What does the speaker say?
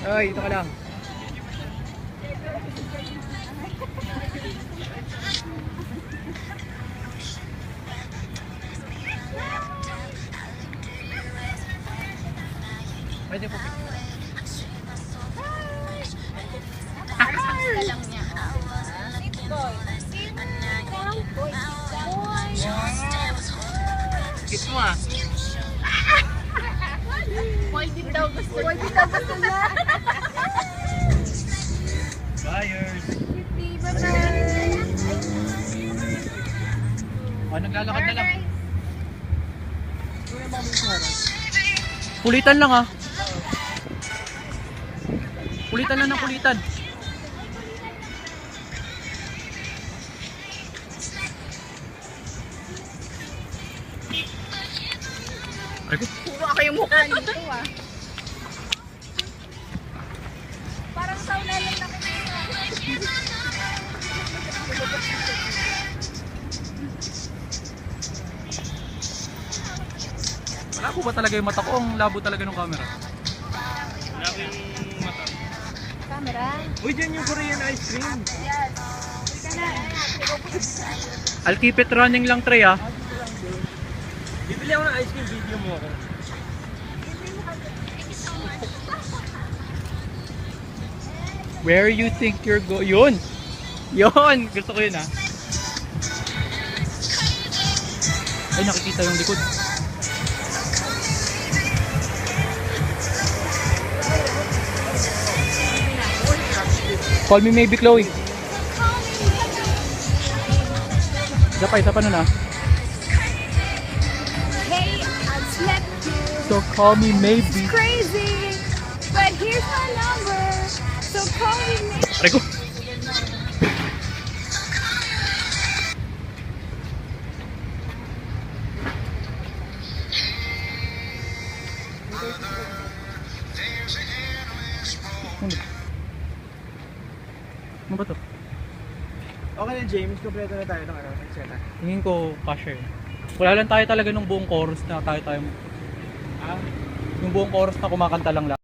Ay, ito ka lang. Pwede po. Ka lang niya. Sit boy. Sit down, boy. Sit down. Kiss mo ah. Boy, din daw gusto. Boy, din daw gusto na. Buyers. Bye-bye. Oh, naglalakad na lang. Kulitan lang ah. Kulitan lang ng kulitan. Ay ko. Puro ako yung mukha nito ah. Parang sauna lang na Malabo ba talaga yung mata ko? Ang labo talaga ng camera. Laki yung mata. camera. Uy, dyan yung Korean ice cream. Yes. Ika na. I'll keep it running lang, Trey ah. Bibili ako ng ice cream, video mo ako. Where you think you're Yun! Yun! Gusto ko yun ah. Ay, nakikita yung likod. Call me maybe Chloe. Isa pa nun ah. Hey, I've slept you. So call me maybe. Crazy, but here's my number. So call me maybe. Aray ko. Ano ba to? Okay na James, kompleto na tayo ng eksena. Tingin ko kasha eh. Wala lang tayo talaga nung buong chorus na tayo. Ah? Yung buong chorus na kumakanta lang.